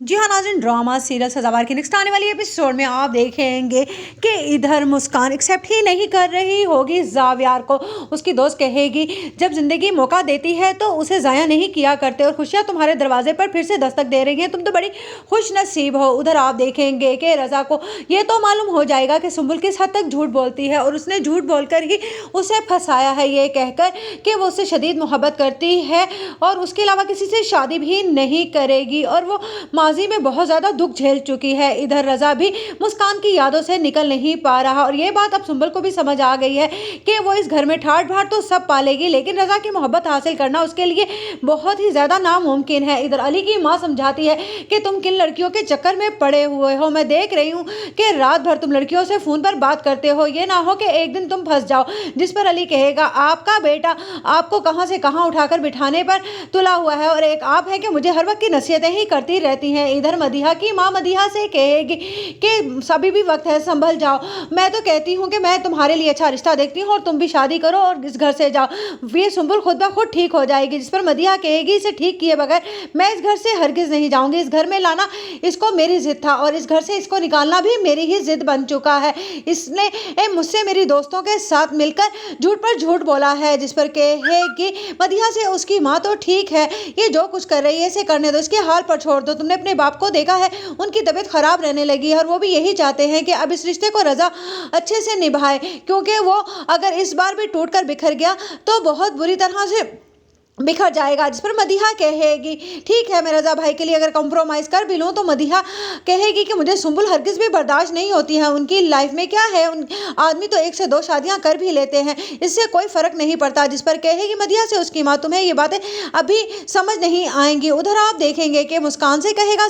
जी हाँ नाज़रीन, drama serial सजावार की नेक्स्ट आने वाली एपिसोड में आप देखेंगे कि इधर मुस्कान एक्सेप्ट ही नहीं कर रही होगी ज़ावियर को। उसकी दोस्त कहेगी जब ज़िंदगी मौका देती है तो उसे ज़ाया नहीं किया करते और खुशियाँ तुम्हारे दरवाजे पर फिर से दस्तक दे रही हैं, तुम तो बड़ी खुश नसीब हो। उधर आप देखेंगे कि रज़ा को ये तो मालूम हो जाएगा कि सुंबुल किस हद तक झूठ बोलती है और उसने झूठ बोलकर ही उसे फंसाया है, ये कहकर कि वो उससे शदीद मोहब्बत करती है और उसके अलावा किसी से शादी भी नहीं करेगी और वो माजी में बहुत ज़्यादा दुख झेल चुकी है। इधर रज़ा भी मुस्कान की यादों से निकल नहीं पा रहा और ये बात अब सुंबल को भी समझ आ गई है कि वो इस घर में ठाठ बाट तो सब पालेगी, लेकिन रज़ा की मोहब्बत हासिल करना उसके लिए बहुत ही ज़्यादा नामुमकिन है। इधर अली की माँ समझाती है कि तुम किन लड़कियों के चक्कर में पड़े हुए हो, मैं देख रही हूँ कि रात भर तुम लड़कियों से फ़ोन पर बात करते हो, ये ना हो कि एक दिन तुम फंस जाओ। जिस पर अली कहेगा आपका बेटा आपको कहाँ से कहाँ उठाकर बिठाने पर तुला हुआ है और एक आप है कि मुझे हर वक्त की नसीहतें ही करती रहती हैं। इधर मदीहा की माँ मदीहा से कहेगी कि सभी भी वक्त है, संभल जाओ, मैं तो कहती हूँ कि मैं तुम्हारे लिए अच्छा रिश्ता देखती हूँ और तुम भी शादी करो और इस घर से जाओ, ये सुंबुल खुद ब खुद ठीक हो जाएगी। जिस पर मदीहा कहेगी इसे ठीक किए बगैर मैं इस घर से हरगिज़ नहीं जाऊँगी, इस घर में लाना इसको मेरी जिद था और इस घर से इसको निकालना भी मेरी ही जिद बन चुका है, इसने मुझसे मेरी दोस्तों के साथ मिलकर झूठ पर झूठ बोला है। जिस पर कहेगी मदीहा से उसकी माँ तो ठीक है, ये जो कुछ कर रही है इसे करने दो, इसके हाल पर छोड़ दो, तुमने अपने बाप को देखा है उनकी तबीयत खराब रहने लगी है और वो भी यही चाहते हैं कि अब इस रिश्ते को रज़ा अच्छे से निभाए, क्योंकि वो अगर इस बार भी टूट कर बिखर गया तो बहुत बुरी तरह से बिखर जाएगा। जिस पर मदीहा कहेगी ठीक है मैं रज़ा भाई के लिए अगर कॉम्प्रोमाइज़ कर भी लूँ तो मदीहा कहेगी कि मुझे सुंबुल हरगिज़ भी बर्दाश्त नहीं होती है, उनकी लाइफ में क्या है, उन आदमी तो 1 से 2 शादियां कर भी लेते हैं, इससे कोई फ़र्क नहीं पड़ता। जिस पर कहेगी मदीहा से उसकी माँ तुम्हें ये बातें अभी समझ नहीं आएंगी। उधर आप देखेंगे कि मुस्कान से कहेगा